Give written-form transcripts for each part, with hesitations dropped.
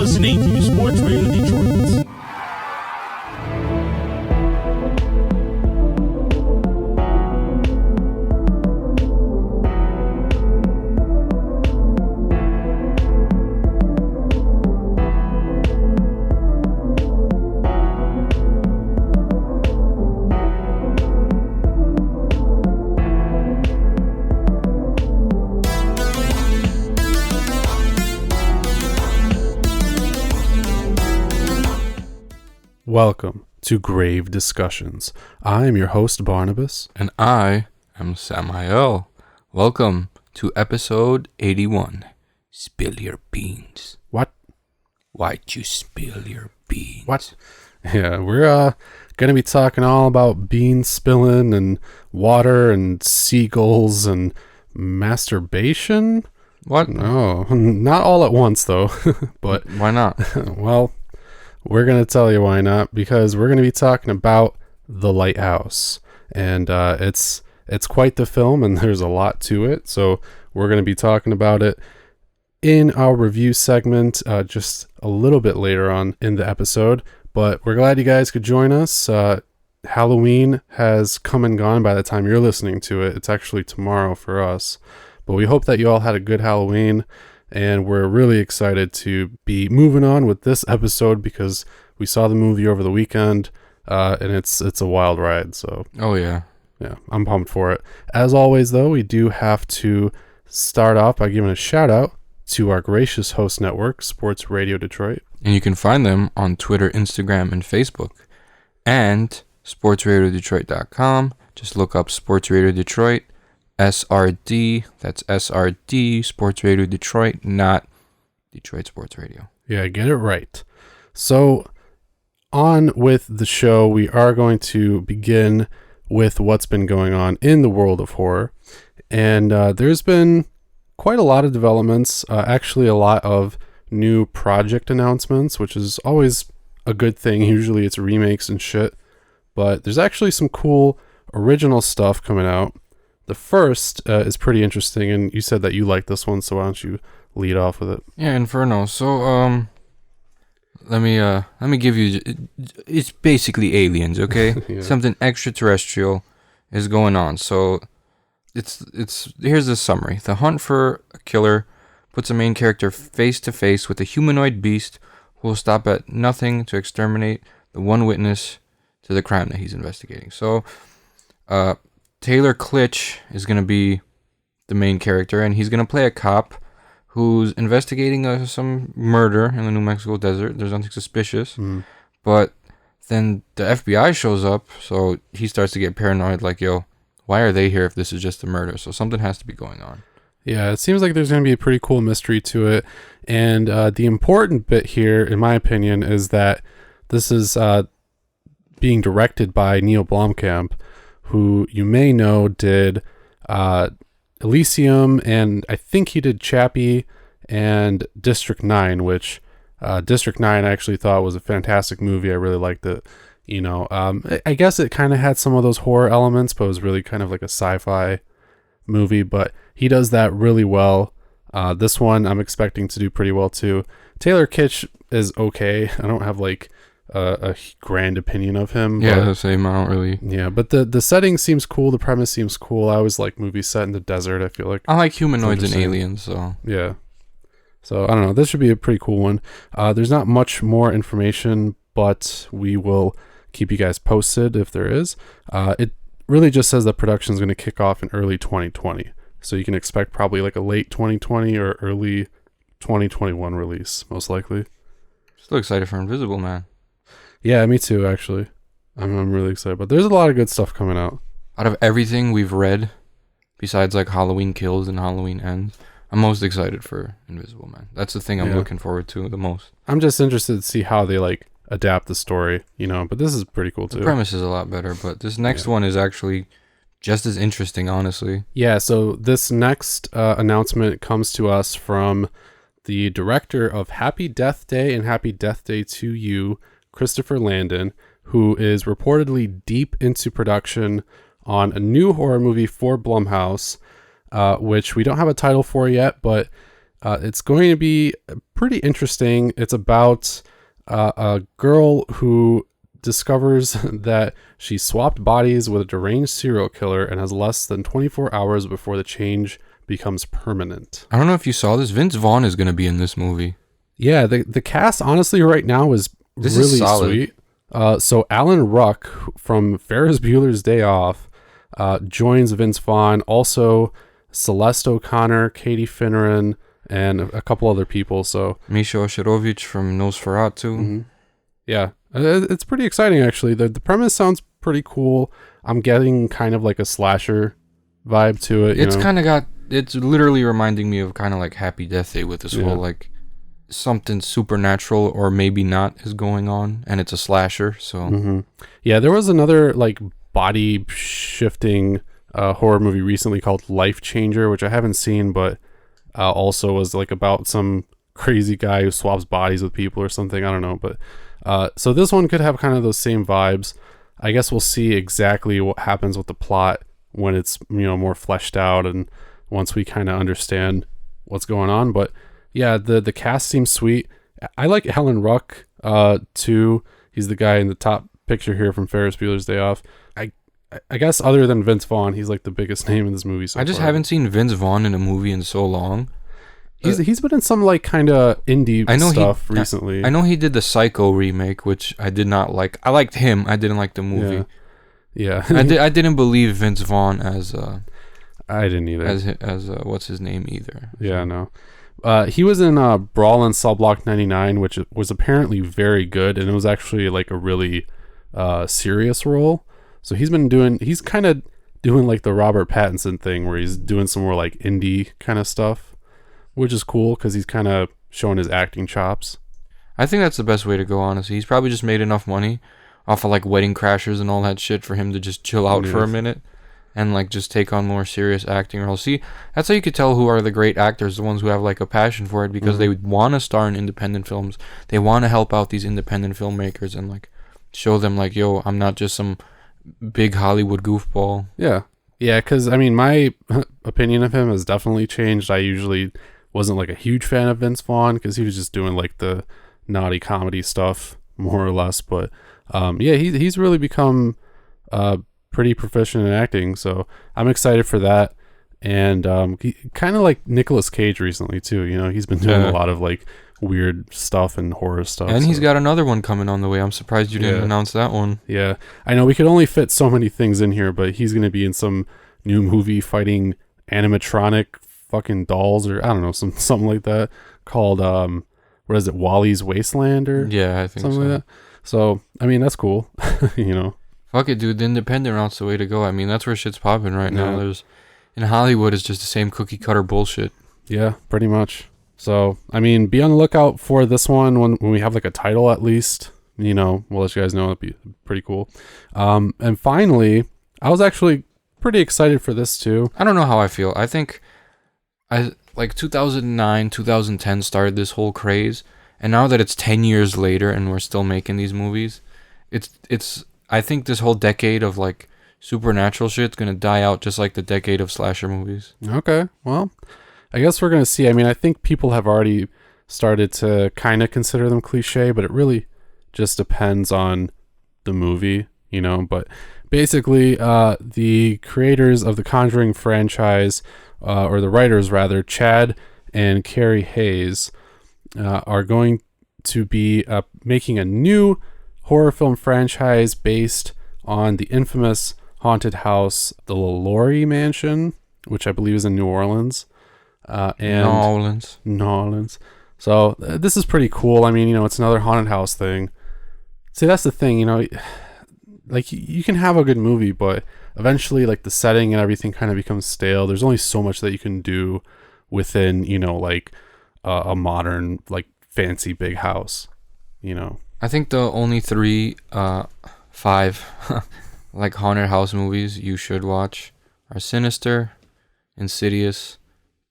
listening to Sports Radio Detroit. Welcome to Grave Discussions. I am your host, Barnabas. And I am Samael. Welcome to episode 81. Spill your beans. What? Why'd you spill your beans? What? Yeah, we're going to be talking all about bean spilling and water and seagulls and masturbation. What? No, not all at once, though. But why not? Well, we're going to tell you why not, because we're going to be talking about The Lighthouse. And it's quite the film, and there's a lot to it. So we're going to be talking about it in our review segment just a little bit later on in the episode. But we're glad you guys could join us. Halloween has come and gone by the time you're listening to it. It's actually tomorrow for us. But we hope that you all had a good Halloween. And we're really excited to be moving on with this episode because we saw the movie over the weekend, and it's a wild ride. So, oh yeah, I'm pumped for it. As always, though, we do have to start off by giving a shout out to our gracious host network, Sports Radio Detroit, and you can find them on Twitter, Instagram, and Facebook, and sportsradiodetroit.com. Just look up Sports Radio Detroit. SRD, that's SRD, Sports Radio Detroit, not Detroit Sports Radio. Yeah, get it right. So, on with the show, we are going to begin with what's been going on in the world of horror. And there's been quite a lot of developments, actually a lot of new project announcements, which is always a good thing. Usually it's remakes and shit. But there's actually some cool original stuff coming out. The first is pretty interesting, and you said that you like this one, so why don't you lead off with it? Yeah, Inferno. So, let me give you. It's basically aliens, okay? Yeah. Something extraterrestrial is going on. So, it's here's the summary. The hunt for a killer puts a main character face to face with a humanoid beast who will stop at nothing to exterminate the one witness to the crime that he's investigating. So, Taylor Klitsch is going to be the main character, and he's going to play a cop who's investigating some murder in the New Mexico desert. There's nothing suspicious, but then the FBI shows up, so he starts to get paranoid, like, yo, why are they here if this is just a murder? So something has to be going on. Yeah, it seems like there's going to be a pretty cool mystery to it, and the important bit here, in my opinion, is that this is being directed by Neil Blomkamp, who you may know did Elysium, and I think he did Chappie and District 9, which District 9 I actually thought was a fantastic movie. I really liked it. You know, I guess it kind of had some of those horror elements, but it was really kind of like a sci-fi movie, but he does that really well. This one I'm expecting to do pretty well too. Taylor Kitsch is okay. I don't have like a grand opinion of him. Yeah, the same. I don't really. Yeah, but the setting seems cool. The premise seems cool. I always like movies set in the desert. I feel like I like humanoids and aliens. So yeah. So I don't know. This should be a pretty cool one. There's not much more information, but we will keep you guys posted if there is. It really just says that production is going to kick off in early 2020. So you can expect probably like a late 2020 or early 2021 release, most likely. Still excited for Invisible Man. Yeah, me too, actually. I'm really excited. But there's a lot of good stuff coming out. Out of everything we've read, besides like Halloween Kills and Halloween Ends, I'm most excited for Invisible Man. That's the thing I'm looking forward to the most. I'm just interested to see how they like adapt the story, you know, but this is pretty cool too. The premise is a lot better, but this next one is actually just as interesting, honestly. Yeah, so this next announcement comes to us from the director of Happy Death Day and Happy Death Day to You, Christopher Landon, who is reportedly deep into production on a new horror movie for Blumhouse, which we don't have a title for yet, but It's going to be pretty interesting. It's about a girl who discovers that she swapped bodies with a deranged serial killer and has less than 24 hours before the change becomes permanent. I don't know if you saw this. Vince Vaughn is going to be in this movie. Yeah, the cast honestly right now is This really is solid. sweet. So Alan Ruck from Ferris Bueller's Day Off joins Vince Vaughn. Also Celeste O'Connor, Katie Finneran, and a couple other people. So Misha Oshirovich from Nosferatu. yeah, it's pretty exciting actually. The premise sounds pretty cool. I'm getting kind of like a slasher vibe to it. It's kind of got. It's literally reminding me of kind of like Happy Death Day with this whole like something supernatural or maybe not is going on, and it's a slasher. So yeah, there was another like body shifting horror movie recently called Life Changer, which I haven't seen, but also was like about some crazy guy who swaps bodies with people or something. I don't know, but so this one could have kind of those same vibes. I guess we'll see exactly what happens with the plot when it's more fleshed out and once we kind of understand what's going on. But yeah, the cast seems sweet. I like Alan Ruck too. He's the guy in the top picture here from Ferris Bueller's Day Off. I guess other than Vince Vaughn, he's like the biggest name in this movie so I just far. haven't seen Vince Vaughn in a movie in so long. He's been in some like kind of indie stuff recently. I know he did the Psycho remake, which I did not like. I liked him. I didn't like the movie. Yeah. I didn't believe Vince Vaughn as I didn't either. as what's his name either. Yeah, no. He was in Brawl in Cell Block 99, which was apparently very good, and it was actually like a really serious role. So he's kind of doing like the Robert Pattinson thing where he's doing some more like indie kind of stuff, which is cool because he's kind of showing his acting chops. I think that's the best way to go, honestly. He's probably just made enough money off of like Wedding Crashers and all that shit for him to just chill out for a minute and like just take on more serious acting roles. See, that's how you could tell who are the great actors, the ones who have like a passion for it, because they want to star in independent films. They want to help out these independent filmmakers and like show them like, yo, I'm not just some big Hollywood goofball. Yeah, because I mean, my opinion of him has definitely changed. I usually wasn't like a huge fan of Vince Vaughn because he was just doing like the naughty comedy stuff more or less. But he's really become pretty proficient in acting, so I'm excited for that. And he kind of like Nicolas Cage recently too. He's been doing a lot of like weird stuff and horror stuff. And he's got another one coming on the way. I'm surprised you didn't announce that one. Yeah, I know we could only fit so many things in here, but he's going to be in some new movie fighting animatronic fucking dolls, or I don't know, something like that, called what is it, Wally's Wasteland, or I think something so. like that. So I mean, that's cool. Fuck it, dude. The independent route's the way to go. I mean, that's where shit's popping right now. In Hollywood, it's just the same cookie cutter bullshit. Yeah, pretty much. So, I mean, be on the lookout for this one when we have like a title at least. We'll let you guys know. It'd be pretty cool. And finally, I was actually pretty excited for this too. I don't know how I feel. I think 2009, 2010 started this whole craze. And now that it's 10 years later and we're still making these movies, it's I think this whole decade of like supernatural shit's gonna die out just like the decade of slasher movies. Okay, well, I guess we're gonna see. I mean, I think people have already started to kind of consider them cliche, but it really just depends on the movie, But basically, the creators of the Conjuring franchise, or the writers rather, Chad and Carrie Hayes, are going to be making a new horror film franchise based on the infamous haunted house, the LaLaurie Mansion, which I believe is in New Orleans. New Orleans. So this is pretty cool. I mean, it's another haunted house thing. See, that's the thing, like you can have a good movie, but eventually like the setting and everything kind of becomes stale. There's only so much that you can do within, like a modern, like fancy big house, I think the only 5 like haunted house movies you should watch are Sinister, Insidious,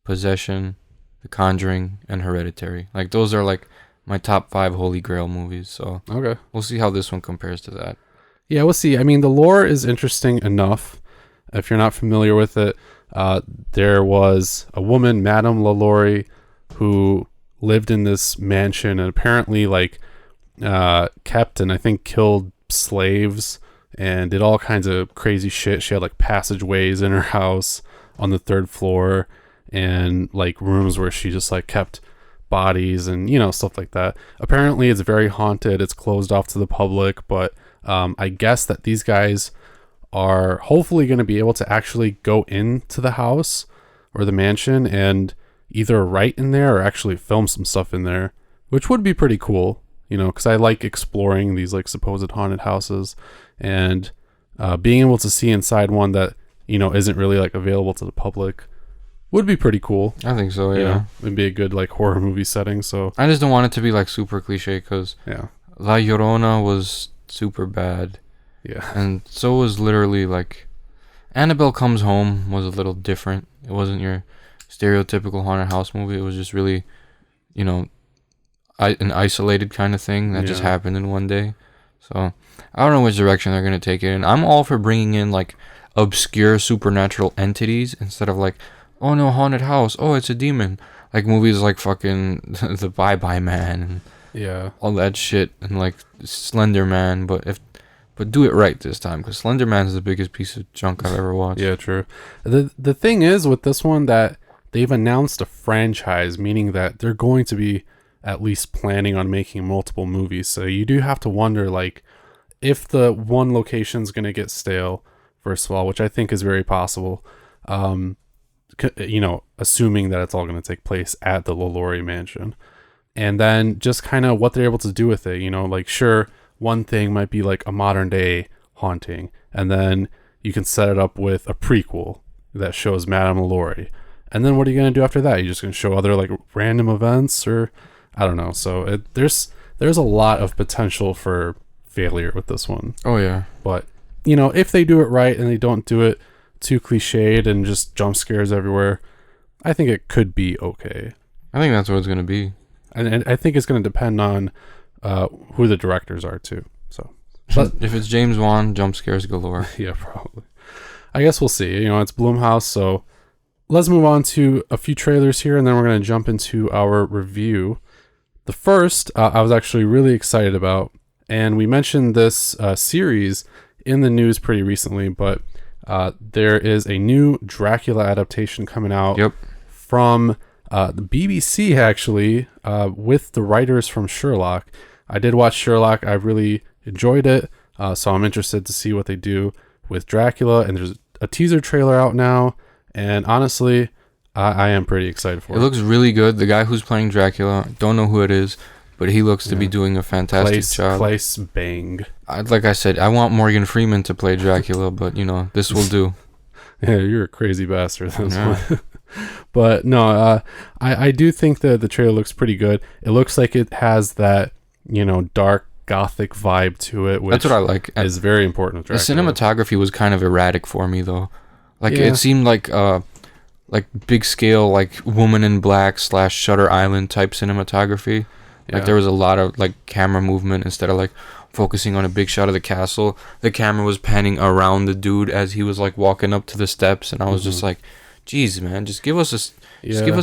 Possession, The Conjuring, and Hereditary. Like those are like my top 5 holy grail movies. So okay, we'll see how this one compares to that. Yeah, we'll see. I mean, the lore is interesting enough. If you're not familiar with it, there was a woman, Madame LaLaurie, who lived in this mansion and apparently like kept and I think killed slaves and did all kinds of crazy shit. She had like passageways in her house on the 3rd floor and like rooms where she just like kept bodies and stuff like that. Apparently it's very haunted. It's closed off to the public, but I guess that these guys are hopefully going to be able to actually go into the house or the mansion and either write in there or actually film some stuff in there, which would be pretty cool, because I like exploring these like supposed haunted houses and being able to see inside one that, isn't really like available to the public would be pretty cool. I think so, yeah. It'd be a good like horror movie setting. So I just don't want it to be like super cliche because La Llorona was super bad. Yeah. And so was literally like Annabelle Comes Home was a little different. It wasn't your stereotypical haunted house movie. It was just really, an isolated kind of thing that just happened in one day. So I don't know which direction they're going to take it in. I'm all for bringing in like obscure supernatural entities instead of like, oh no, haunted house. Oh, it's a demon. Like movies like fucking The Bye-Bye Man and all that shit and like Slender Man. But do it right this time because Slender Man is the biggest piece of junk I've ever watched. Yeah, true. The thing is with this one that they've announced a franchise, meaning that they're going to be at least planning on making multiple movies. So you do have to wonder, like, if the one location's going to get stale, first of all, which I think is very possible, assuming that it's all going to take place at the LaLaurie mansion. And then just kind of what they're able to do with it, like, sure, one thing might be like a modern day haunting, and then you can set it up with a prequel that shows Madame LaLaurie. And then what are you going to do after that? You're just going to show other like random events or I don't know. So there's a lot of potential for failure with this one. Oh yeah. But if they do it right and they don't do it too cliched and just jump scares everywhere, I think it could be okay. I think that's what it's going to be. And I think it's going to depend on who the directors are too. So but if it's James Wan, jump scares galore. Yeah, probably. I guess we'll see. It's Blumhouse, so let's move on to a few trailers here, and then we're going to jump into our review. The first, I was actually really excited about, and we mentioned this series in the news pretty recently, but there is a new Dracula adaptation coming out from the BBC, actually, with the writers from Sherlock. I did watch Sherlock. I really enjoyed it, so I'm interested to see what they do with Dracula, and there's a teaser trailer out now. And honestly, I am pretty excited for it. It looks really good. The guy who's playing Dracula, don't know who it is, but he looks to be doing a fantastic job. Claes Bang. Like I said, I want Morgan Freeman to play Dracula, but this will do. Yeah, you're a crazy bastard. But no, I do think that the trailer looks pretty good. It looks like it has that, dark gothic vibe to it, which that's what I like. Is very important with Dracula. The cinematography was kind of erratic for me though. Like it seemed like big scale, like Woman in Black / Shutter Island type cinematography. Like there was a lot of like camera movement instead of like focusing on a big shot of the castle. The camera was panning around the dude as he was like walking up to the steps, and I was just like, "Geez, man, just give us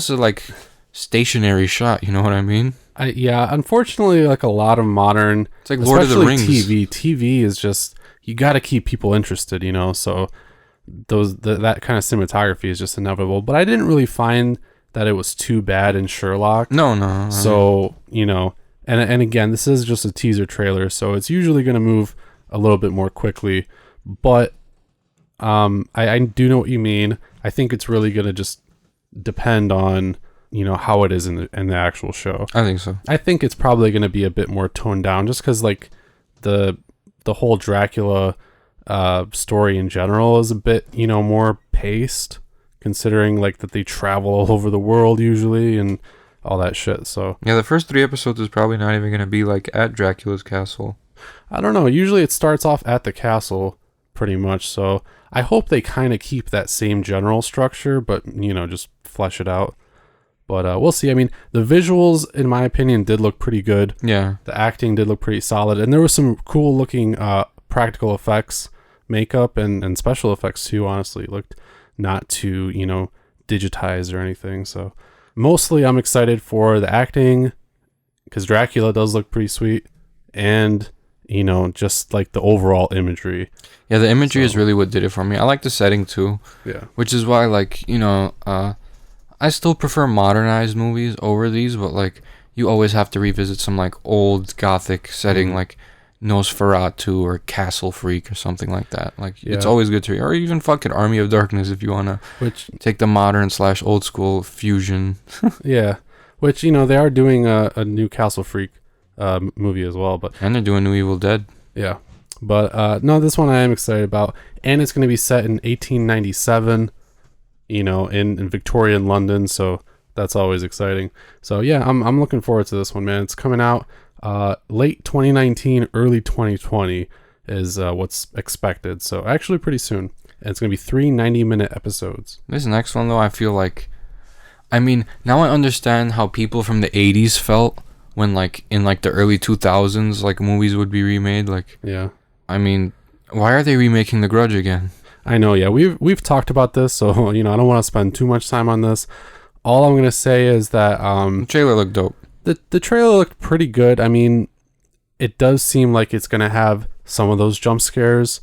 a like stationary shot." You know what I mean? Unfortunately, like a lot of modern, it's like Lord of the Rings. TV is just you got to keep people interested, So that kind of cinematography is just inevitable. But I didn't really find that it was too bad in Sherlock. No. So and again, this is just a teaser trailer, so it's usually going to move a little bit more quickly. But I do know what you mean. I think it's really going to just depend on how it is in the actual show. I think so. I think it's probably going to be a bit more toned down, just because like the whole Dracula story in general is a bit more paced, considering like that they travel all over the world usually and all that shit. So yeah, the first 3 episodes is probably not even going to be like at Dracula's castle. I don't know. Usually it starts off at the castle pretty much. So I hope they kind of keep that same general structure, but just flesh it out. But we'll see. I mean, the visuals, in my opinion, did look pretty good. Yeah. The acting did look pretty solid, and there was some cool looking practical effects, makeup, and special effects too. Honestly, it looked not too digitized or anything. So mostly I'm excited for the acting, because Dracula does look pretty sweet, and just like the overall imagery. Yeah, the imagery is really what did it for me. I like the setting too. Yeah. Which is why, like, I still prefer modernized movies over these, but like you always have to revisit some like old gothic setting, like Nosferatu or Castle Freak or something like that. Like it's always good to, or even fucking Army of Darkness if you wanna take the modern / old school fusion. Yeah, which they are doing a new Castle Freak movie as well, and they're doing New Evil Dead. Yeah, but no, this one I am excited about, and it's going to be set in 1897. In Victorian London, so that's always exciting. So yeah, I'm looking forward to this one, man. It's coming out late 2019, early 2020 is what's expected. So actually pretty soon. And it's gonna be 3 90-minute episodes. This next one though, I feel like, now I understand how people from the 80s felt when like in like the early 2000s like movies would be remade. Like, yeah, why are they remaking The Grudge again? I know, yeah. We've talked about this, so I don't want to spend too much time on this. All I'm gonna say is that the trailer looked dope. The trailer looked pretty good. It does seem like it's gonna have some of those jump scares,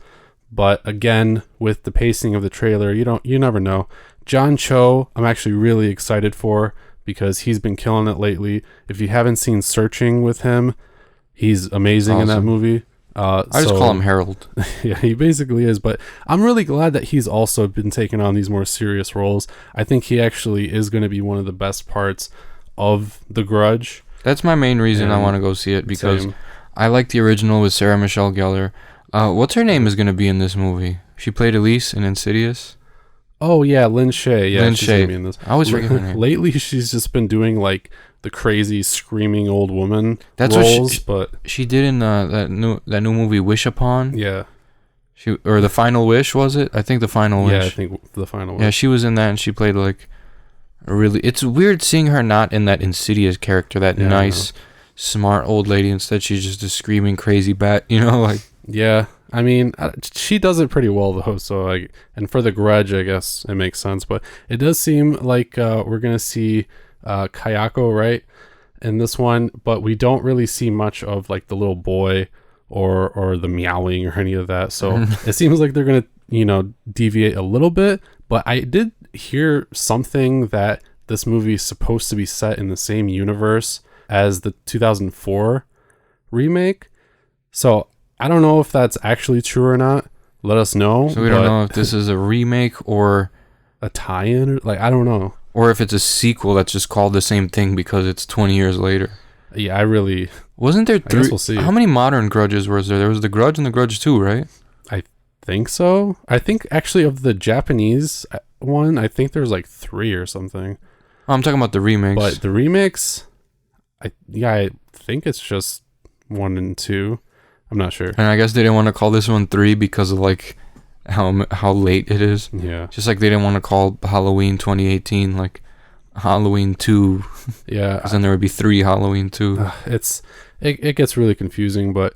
but again, with the pacing of the trailer, you never know. John Cho, I'm actually really excited for, because he's been killing it lately. If you haven't seen Searching with him, he's amazing in that movie. I just call him Harold. Yeah, he basically is, but I'm really glad that he's also been taking on these more serious roles. I think he actually is going to be one of the best parts of The Grudge. That's my main reason I want to go see it, because I like the original with Sarah Michelle Gellar. What's her name is going to be in this movie? She played Elise in Insidious. Oh yeah, Lynn Shay. Yeah, Lynn she's Shay. gonna be in this. I always forget her name. Lately, she's just been doing like the crazy screaming old woman roles. What but she did in that new movie Wish Upon. Yeah. Or The Final Wish, was it? I think The Final Wish. Yeah, I think The Final Wish. Yeah, she was in that, and she played like a really. It's weird seeing her not in that Insidious character, that nice, smart old lady. Instead, she's just a screaming crazy bat. Like. Yeah, she does it pretty well though. So and for The Grudge, I guess it makes sense. But it does seem like we're gonna see Kayako, right, in this one, but we don't really see much of like the little boy or the meowing or any of that. So it seems like they're gonna deviate a little bit. But I did hear something that this movie is supposed to be set in the same universe as the 2004 remake. So I don't know if that's actually true or not. Let us know. So we don't know if this is a remake or a tie-in, or I don't know. Or if it's a sequel that's just called the same thing because it's 20 years later. Yeah, I really... Wasn't there I guess we'll see. How many modern Grudges was there? There was The Grudge and The Grudge 2, right? I think so. I think actually of the Japanese one, I think there's like 3 or something. Oh, I'm talking about the remakes. But the remakes, I think it's just 1 and 2. I'm not sure. And I guess they didn't want to call this one 3 because of like how late it is. Yeah. Just like they didn't want to call Halloween 2018 like Halloween 2. Yeah. Because then there would be 3 Halloween 2. It gets really confusing, but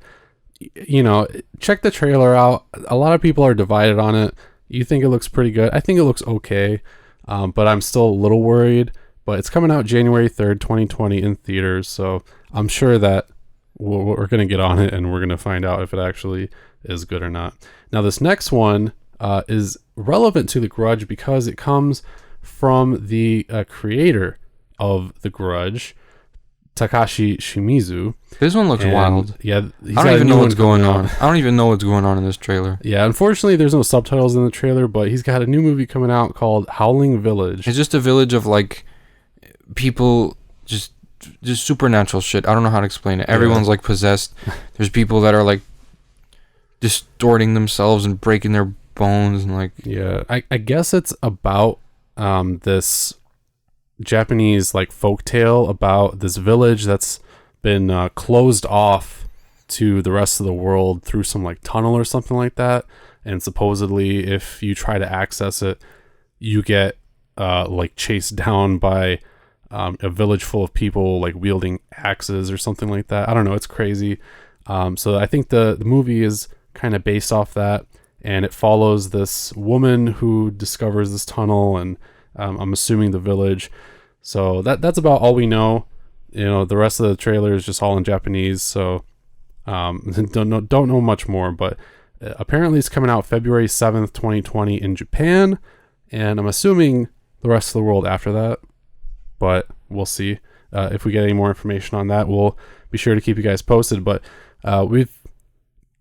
check the trailer out. A lot of people are divided on it. You think it looks pretty good. I think it looks okay, but I'm still a little worried. But it's coming out January 3rd, 2020 in theaters, so I'm sure that we're going to get on it and we're going to find out if it actually is good or not. Now, this next one is relevant to The Grudge because it comes from the creator of The Grudge, Takashi Shimizu. This one looks wild. Yeah, I don't even know what's going on. I don't even know what's going on in this trailer. Yeah, unfortunately, there's no subtitles in the trailer, but he's got a new movie coming out called Howling Village. It's just a village of like people just supernatural shit. I don't know how to explain it. Everyone's like possessed. There's people that are like distorting themselves and breaking their bones and like. Yeah, I guess it's about this Japanese like folktale about this village that's been closed off to the rest of the world through some like tunnel or something like that. And supposedly, if you try to access it, you get like chased down by a village full of people like wielding axes or something like that. I don't know. It's crazy. So I think the movie is kind of based off that, and it follows this woman who discovers this tunnel, and I'm assuming the village So that's about all we know. The rest of the trailer is just all in Japanese, so don't know much more. But apparently it's coming out February 7th, 2020 in Japan, and I'm assuming the rest of the world after that. But we'll see. If we get any more information on that, we'll be sure to keep you guys posted. But we've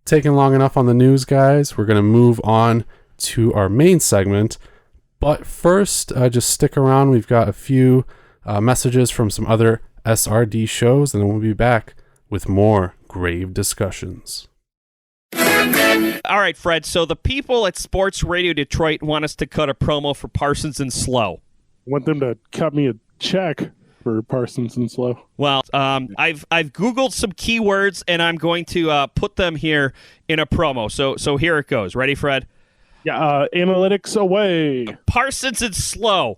taken long enough on the news, guys. We're going to move on to our main segment. But first, just stick around. We've got a few messages from some other SRD shows, and then we'll be back with more grave discussions. All right, Fred. So the people at Sports Radio Detroit want us to cut a promo for Parsons and Slow. I want them to cut me a check for Parsons and Slow. Well, I've Googled some keywords, and I'm going to put them here in a promo. So here it goes. Ready, Fred? Yeah, analytics away. Parsons and Slow.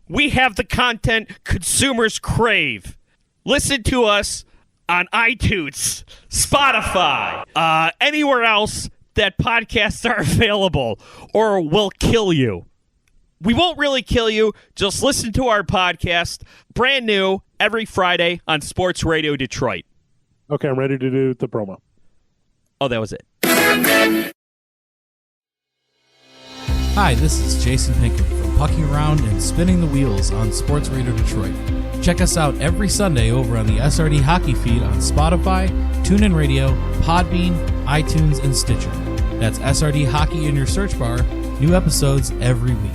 We have the content consumers crave. Listen to us on iTunes, Spotify, anywhere else that podcasts are available, or we'll kill you. We won't really kill you. Just listen to our podcast, brand new, every Friday on Sports Radio Detroit. Okay, I'm ready to do the promo. Oh, that was it. Hi, this is Jason Pinkham from Pucking Around and Spinning the Wheels on Sports Radio Detroit. Check us out every Sunday over on the SRD Hockey feed on Spotify, TuneIn Radio, Podbean, iTunes, and Stitcher. That's SRD Hockey in your search bar. New episodes every week.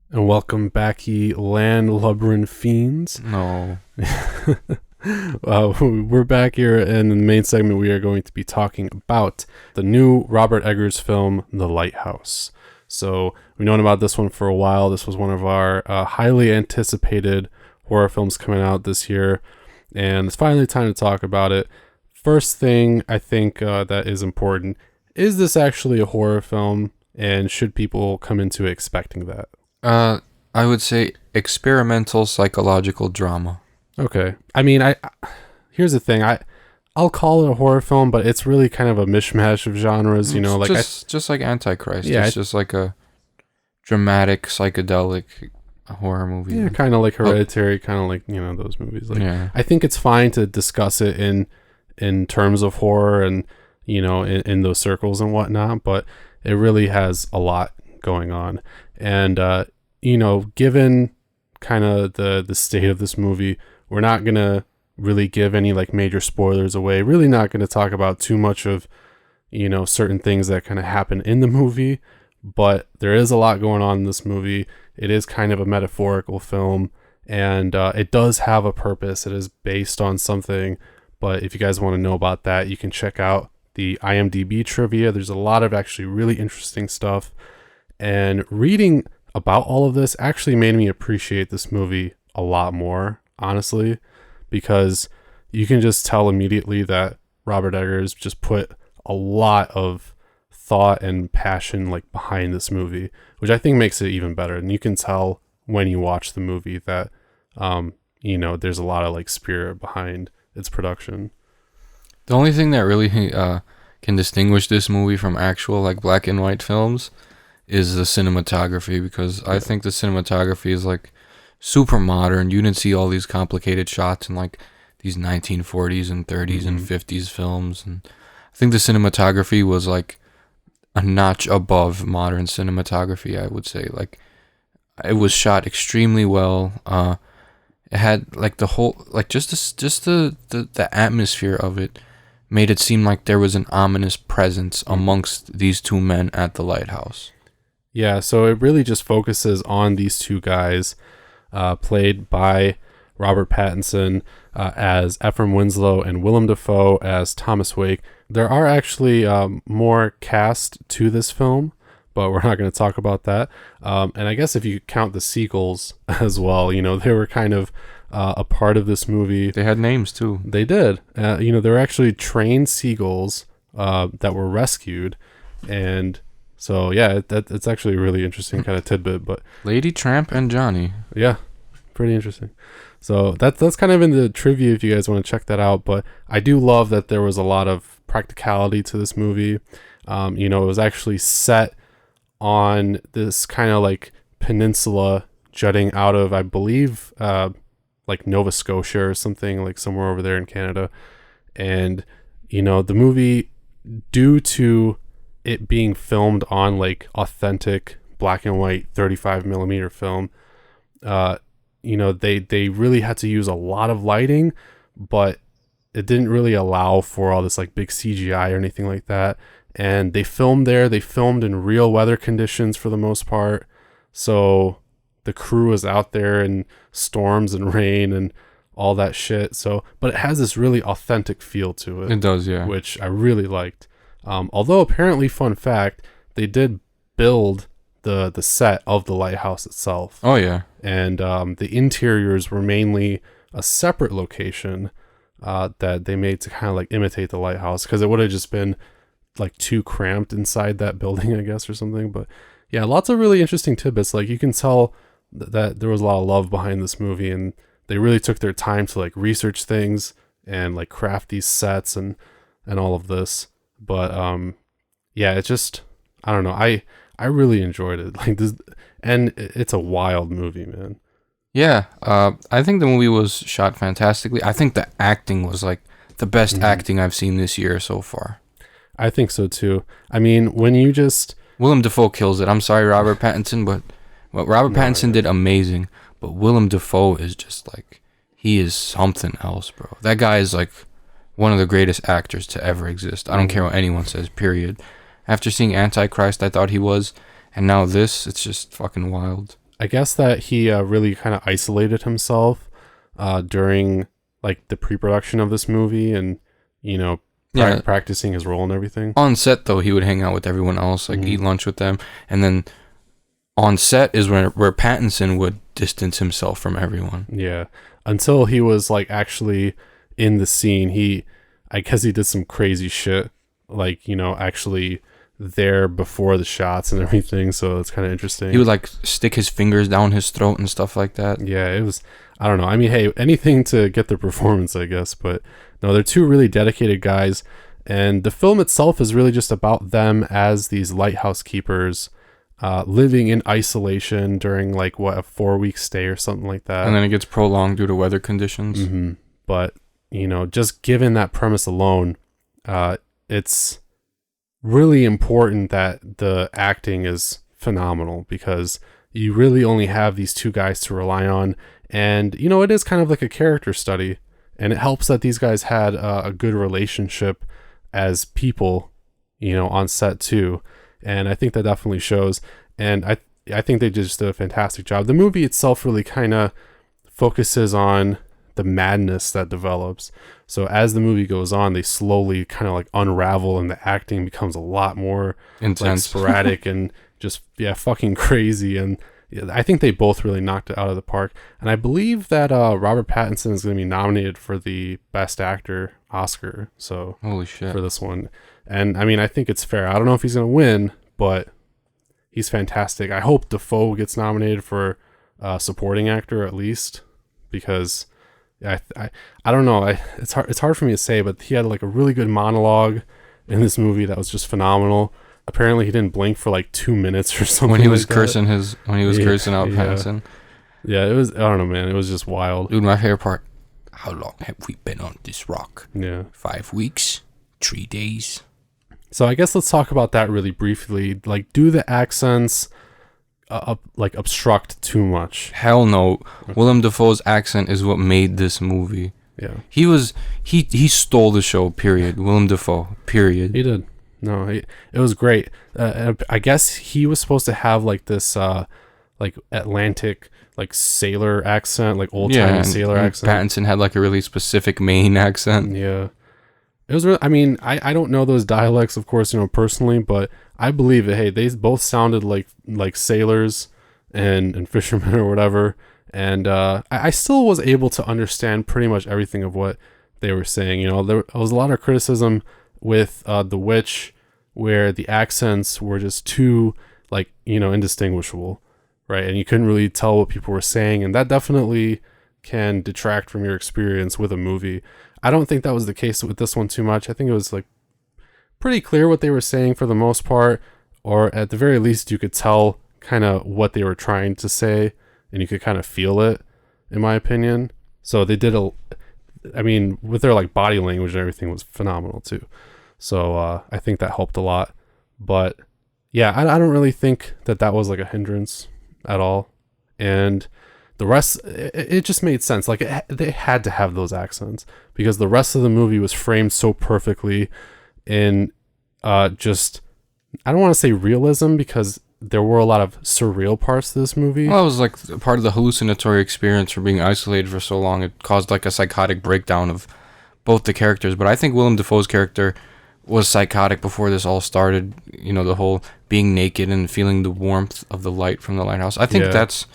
And welcome back, ye landlubbering fiends. No. We're back here in the main segment. We are going to be talking about the new Robert Eggers film, The Lighthouse. So we've known about this one for a while. This was one of our highly anticipated horror films coming out this year, and it's finally time to talk about it. First thing I think that is important, is this actually a horror film, and should people come into it expecting that? I would say experimental psychological drama. Okay. I mean, here's the thing. I'll call it a horror film, but it's really kind of a mishmash of genres, like just like Antichrist. Yeah, it's just like a dramatic psychedelic horror movie. Yeah, kind of like Hereditary, kind of like those movies. I think it's fine to discuss it in terms of horror and in those circles and whatnot, but it really has a lot going on, and given kind of the state of this movie, we're not gonna really give any major spoilers away. Really not gonna talk about too much of certain things that kind of happen in the movie, but there is a lot going on in this movie. It is kind of a metaphorical film, and it does have a purpose. It is based on something, but if you guys want to know about that, you can check out the IMDb trivia. There's a lot of actually really interesting stuff, and reading about all of this actually made me appreciate this movie a lot more, honestly, because you can just tell immediately that Robert Eggers just put a lot of thought and passion behind this movie, which I think makes it even better. And you can tell when you watch the movie that there's a lot of spirit behind its production. The only thing that really can distinguish this movie from actual black and white films is the cinematography, because I think the cinematography is super modern. You didn't see all these complicated shots in these 1940s and 30s and 50s films, and I think the cinematography was a notch above modern cinematography. I would say it was shot extremely well. It had the whole just the atmosphere of it made it seem like there was an ominous presence amongst these two men at the lighthouse. Yeah, so it really just focuses on these two guys, played by Robert Pattinson as Ephraim Winslow and Willem Dafoe as Thomas Wake. There are actually more cast to this film, but we're not going to talk about that. And I guess if you count the sequels as well, they were kind of a part of this movie. They had names too. They did. They were actually trained seagulls that were rescued, and so yeah, it's actually a really interesting kind of tidbit. But Lady Tramp and Johnny. Yeah, pretty interesting. So that's kind of in the trivia if you guys want to check that out. But I do love that there was a lot of practicality to this movie. It was actually set on this kind of like peninsula jutting out of, I believe, like Nova Scotia or something, like somewhere over there in Canada. And, you know, the movie, due to it being filmed on like authentic black and white 35 millimeter film, you know, they really had to use a lot of lighting, but it didn't really allow for all this like big CGI or anything like that. And they filmed there. They filmed in real weather conditions for the most part. So the crew is out there in storms and rain and all that shit. So, but it has this really authentic feel to it. It does, yeah. Which I really liked. Although apparently, fun fact, they did build the set of the lighthouse itself. Oh yeah. And the interiors were mainly a separate location that they made to kind of like imitate the lighthouse, because it would have just been like too cramped inside that building, I guess, or something. But yeah, lots of really interesting tidbits. Like you can tell that there was a lot of love behind this movie, and they really took their time to like research things and like craft these sets and all of this. But yeah, it just, I don't know, I really enjoyed it. Like this, and it's a wild movie, man. Yeah, I think the movie was shot fantastically. I think the acting was like the best acting I've seen this year so far. I think so too. I mean, when you just... Willem Dafoe kills it. I'm sorry, Robert Pattinson, but Robert Pattinson did amazing. But Willem Dafoe is just like, he is something else, bro. That guy is like one of the greatest actors to ever exist. I don't care what anyone says, period. After seeing Antichrist, I thought he was. And now this, it's just fucking wild. I guess that he really kind of isolated himself during like the pre-production of this movie, and, you know, practicing his role and everything. On set, though, he would hang out with everyone else, like eat lunch with them. And then on set is where Pattinson would distance himself from everyone. Yeah. Until he was like actually in the scene. I guess he did some crazy shit, like, you know, actually there before the shots and everything. So it's kind of interesting. He would like stick his fingers down his throat and stuff like that. Yeah, it was, I don't know. I mean, hey, anything to get the performance, I guess. But no, they're two really dedicated guys. And the film itself is really just about them as these lighthouse keepers, living in isolation during like a 4-week stay or something like that. And then it gets prolonged due to weather conditions. Mm-hmm. But, you know, just given that premise alone, it's really important that the acting is phenomenal, because you really only have these two guys to rely on. And, you know, it is kind of like a character study, and it helps that these guys had a good relationship as people, you know, on set too. And I think that definitely shows. And I think they just did a fantastic job. The movie itself really kind of focuses on the madness that develops. So as the movie goes on, they slowly kind of like unravel, and the acting becomes a lot more intense, like sporadic and just, yeah, fucking crazy. And I think they both really knocked it out of the park. And I believe that Robert Pattinson is going to be nominated for the Best Actor Oscar. So holy shit, for this one. And I mean, I think it's fair. I don't know if he's going to win, but he's fantastic. I hope Dafoe gets nominated for supporting actor at least, because I don't know. It's hard for me to say, but he had like a really good monologue in this movie that was just phenomenal. Apparently, he didn't blink for like 2 minutes or something. When he was like cursing cursing out Pattinson. Yeah, it was. I don't know, man. It was just wild. Dude, my favorite part. How long have we been on this rock? Yeah, 5 weeks, 3 days. So I guess let's talk about that really briefly. Like, do the accents like obstruct too much? Hell no. Willem Dafoe's accent is what made this movie. Yeah, he stole the show. Period. Willem Dafoe. Period. He did. No, it was great. I guess he was supposed to have like this like Atlantic like sailor accent, like old time sailor accent. Pattinson had like a really specific Maine accent. Yeah. It was really, I mean, I don't know those dialects, of course, you know, personally, but I believe it. Hey, they both sounded like sailors and fishermen or whatever. And I still was able to understand pretty much everything of what they were saying. You know, there was a lot of criticism with The Witch, where the accents were just too, like, you know, indistinguishable, right? And you couldn't really tell what people were saying. And that definitely can detract from your experience with a movie. I don't think that was the case with this one too much. I think it was like pretty clear what they were saying for the most part, or at the very least you could tell kind of what they were trying to say, and you could kind of feel it, in my opinion. So they did with their like body language and everything was phenomenal too. So I think that helped a lot. But yeah, I don't really think that was like a hindrance at all. And the rest, it just made sense. Like they had to have those accents because the rest of the movie was framed so perfectly in just, I don't want to say realism because there were a lot of surreal parts to this movie. Well, it was like part of the hallucinatory experience for being isolated for so long. It caused like a psychotic breakdown of both the characters. But I think Willem Dafoe's character was psychotic before this all started. You know, the whole being naked and feeling the warmth of the light from the lighthouse. I think that's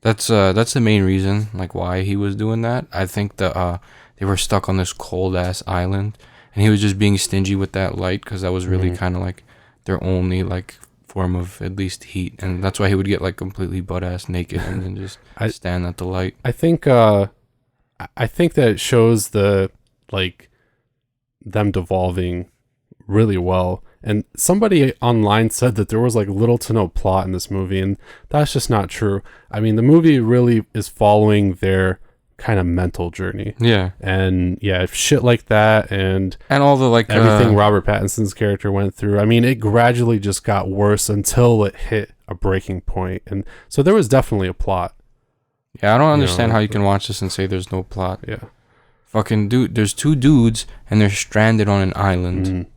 the main reason, like why he was doing that. I think that they were stuck on this cold ass island, and he was just being stingy with that light because that was really kind of like their only like form of at least heat, and that's why he would get like completely butt ass naked and then just stand at the light. I think that it shows the like them devolving really well. And somebody online said that there was like little to no plot in this movie, and that's just not true. I mean, the movie really is following their kind of mental journey. Yeah. And yeah, shit like that and all the like everything Robert Pattinson's character went through. I mean, it gradually just got worse until it hit a breaking point. And so there was definitely a plot. Yeah, I don't understand how you can watch this and say there's no plot. Yeah. Fucking dude, there's two dudes and they're stranded on an island.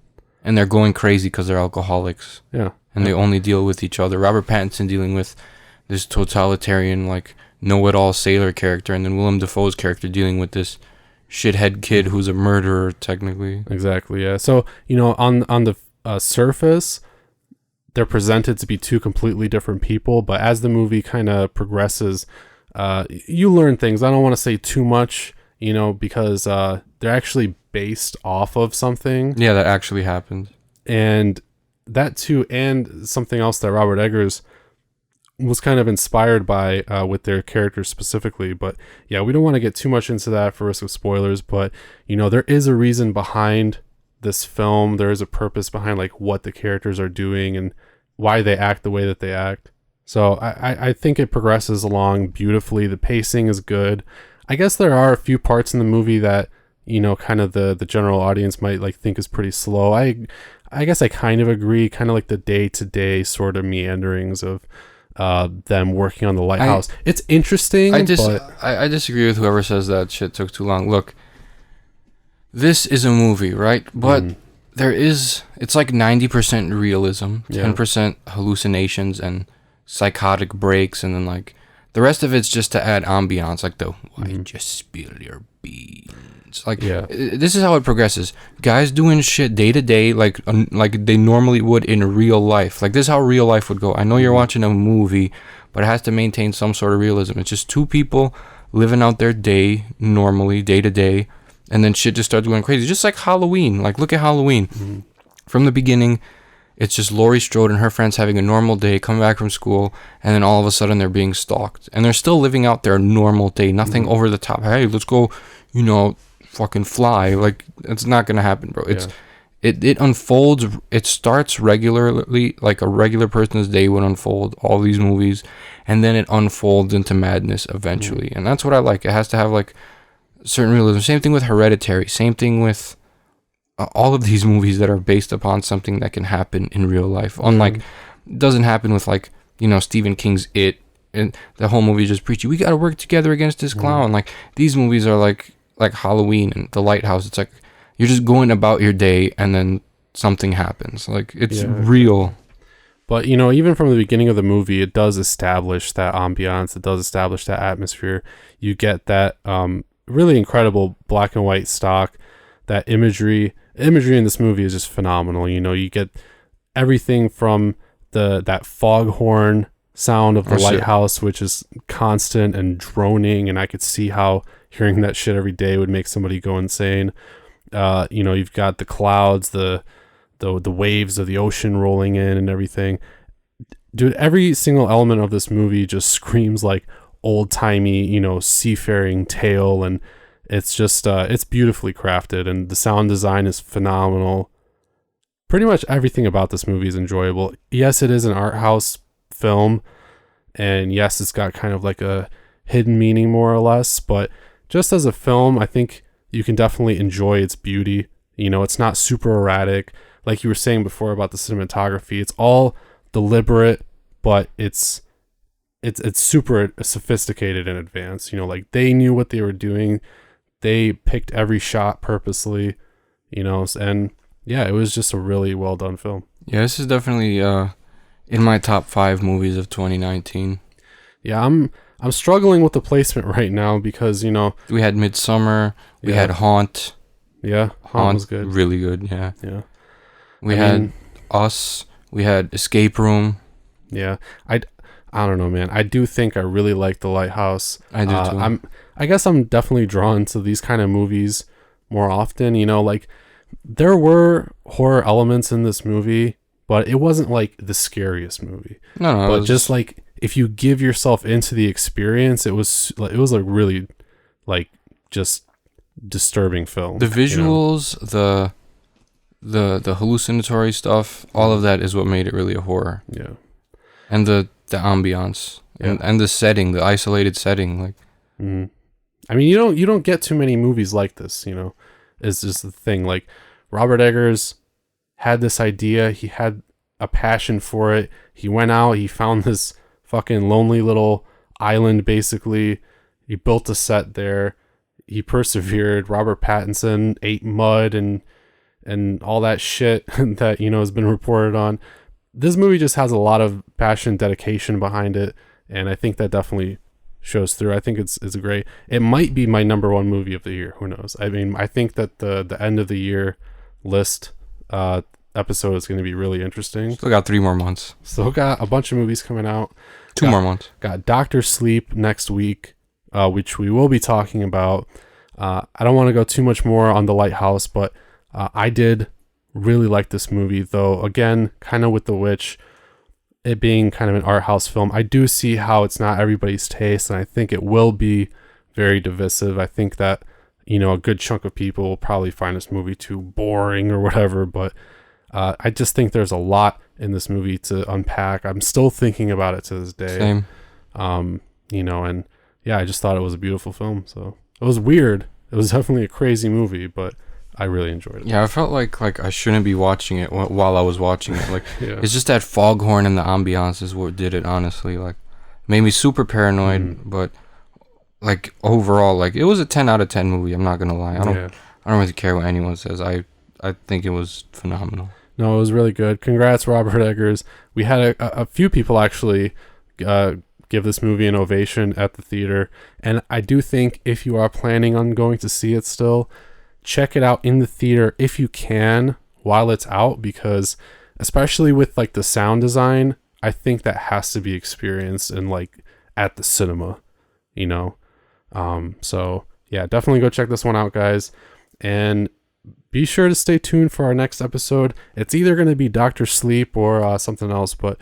And they're going crazy because they're alcoholics. Yeah. And they only deal with each other. Robert Pattinson dealing with this totalitarian, like, know-it-all sailor character. And then Willem Dafoe's character dealing with this shithead kid who's a murderer, technically. Exactly, yeah. So, you know, on the surface, they're presented to be two completely different people. But as the movie kind of progresses, you learn things. I don't want to say too much, you know, because they're actually based off of something. Yeah, that actually happened. And that too, and something else that Robert Eggers was kind of inspired by with their characters specifically. But yeah, we don't want to get too much into that for risk of spoilers. But, you know, there is a reason behind this film. There is a purpose behind like what the characters are doing and why they act the way that they act. So I think it progresses along beautifully. The pacing is good. I guess there are a few parts in the movie that, you know, kind of the general audience might like think is pretty slow. I guess I kind of agree, kind of like the day-to-day sort of meanderings of them working on the lighthouse. It's interesting, I disagree with whoever says that shit took too long. Look, this is a movie, right? But it's like 90% realism, 10% hallucinations and psychotic breaks, and then like the rest of it's just to add ambiance, like the why'd you spill your beans? Like, this is how it progresses. Guys doing shit day to day, like they normally would in real life. Like, this is how real life would go. I know you're watching a movie, but it has to maintain some sort of realism. It's just two people living out their day normally, day to day, and then shit just starts going crazy. Just like Halloween. Like, look at Halloween. From the beginning, it's just Laurie Strode and her friends having a normal day, coming back from school, and then all of a sudden they're being stalked. And they're still living out their normal day. Nothing over the top. Hey, let's go, you know, fucking fly. Like, it's not gonna happen, bro. It unfolds. It starts regularly, like a regular person's day would unfold, all these movies, and then it unfolds into madness eventually. And that's what I like. It has to have like certain realism. Same thing with Hereditary. Same thing with all of these movies that are based upon something that can happen in real life. Unlike, it doesn't happen with, like, you know, Stephen King's It, and the whole movie is just preachy, we gotta work together against this clown. Like, these movies are like Halloween and The Lighthouse. It's like you're just going about your day and then something happens. Like, it's real. But, you know, even from the beginning of the movie, it does establish that ambiance. It does establish that atmosphere. You get that really incredible black and white stock, that imagery in this movie is just phenomenal. You know, you get everything from that foghorn sound of the lighthouse, which is constant and droning, and I could see how hearing that shit every day would make somebody go insane. You know, you've got the clouds, the waves of the ocean rolling in and everything. Dude, every single element of this movie just screams like old-timey, you know, seafaring tale, and it's just it's beautifully crafted, and the sound design is phenomenal. pretty much everything about this movie is enjoyable. Yes, it is an art house film, and yes, it's got kind of like a hidden meaning more or less, but just as a film, I think you can definitely enjoy its beauty. You know, it's not super erratic. Like you were saying before about the cinematography, it's all deliberate, but it's super sophisticated in advance. You know, like they knew what they were doing. They picked every shot purposely, you know, and yeah, it was just a really well done film. Yeah, this is definitely in my top 5 movies of 2019. Yeah, I'm struggling with the placement right now because, you know, We had Midsummer, we Yeah. had Haunt. yeah, Haunt was good. Really good, yeah. Yeah. We I had mean- Us, we had Escape Room. Yeah. I don't know, man. I do think I really like The Lighthouse. I do too. I guess I'm definitely drawn to these kind of movies more often, you know, like there were horror elements in this movie, but it wasn't like the scariest movie. No, But just like if you give yourself into the experience, it was like really like just disturbing film. the you know? visuals, the hallucinatory stuff, all of that is what made it really a horror. Yeah. And the ambiance and the setting, the isolated setting, like Mhm. I mean, you don't get too many movies like this, you know. It's just the thing. Like Robert Eggers had this idea, he had a passion for it. He went out, he found this fucking lonely little island basically. He built a set there. He persevered. Robert Pattinson ate mud and all that shit that, you know, has been reported on. This movie just has a lot of passion, dedication behind it, and I think that definitely shows through. I think it's great. It might be my number 1 movie of the year. Who knows? I mean, I think that the end of the year list episode is going to be really interesting. still got 3 more months. Still got a bunch of movies coming out. 2 more months. Got Doctor Sleep next week, which we will be talking about. I don't want to go too much more on The Lighthouse, but I did really like this movie, though. Again, kind of with The Witch, it being kind of an art house film, I do see how it's not everybody's taste, and I think it will be very divisive. I think that, you know, a good chunk of people will probably find this movie too boring or whatever, but I just think there's a lot in this movie to unpack. I'm still thinking about it to this day. Same. You know, and yeah, I just thought it was a beautiful film. So it was weird. It was definitely a crazy movie, but I really enjoyed it. Yeah, I felt like I shouldn't be watching it while I was watching it. Like Yeah. it's just that foghorn and the ambiance is what did it. Honestly, like made me super paranoid. But like overall, like it was a 10 out of 10 movie. I'm not gonna lie. I don't really care what anyone says. I think it was phenomenal. No, it was really good. Congrats, Robert Eggers. We had a few people actually give this movie an ovation at the theater, and I do think if you are planning on going to see it still, check it out in the theater if you can while it's out, because especially with like the sound design, I think that has to be experienced in like at the cinema, you know. So yeah, definitely go check this one out, guys, and be sure to stay tuned for our next episode. It's either going to be Dr. Sleep or something else, but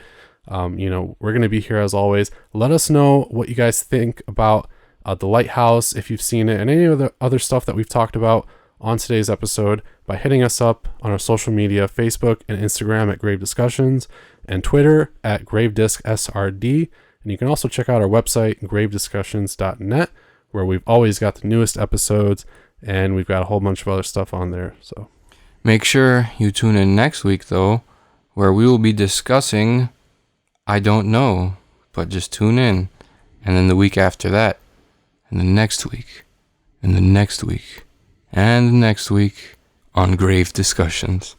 you know, we're going to be here as always. Let us know what you guys think about The Lighthouse, if you've seen it, and any of the other stuff that we've talked about on today's episode by hitting us up on our social media, Facebook and Instagram at Grave Discussions, and Twitter at GraveDiscSRD. And you can also check out our website, gravediscussions.net, where we've always got the newest episodes, and we've got a whole bunch of other stuff on there. So Make sure you tune in next week, though, where we will be discussing I Don't Know, but just tune in. And then the week after that, and the next week, and the next week, and the next week on Grave Discussions.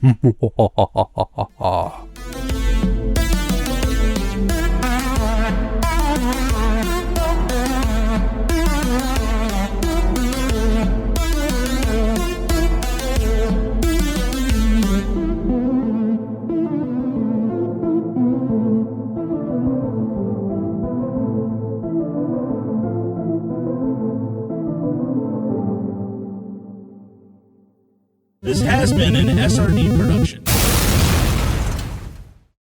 This has been an SRD production.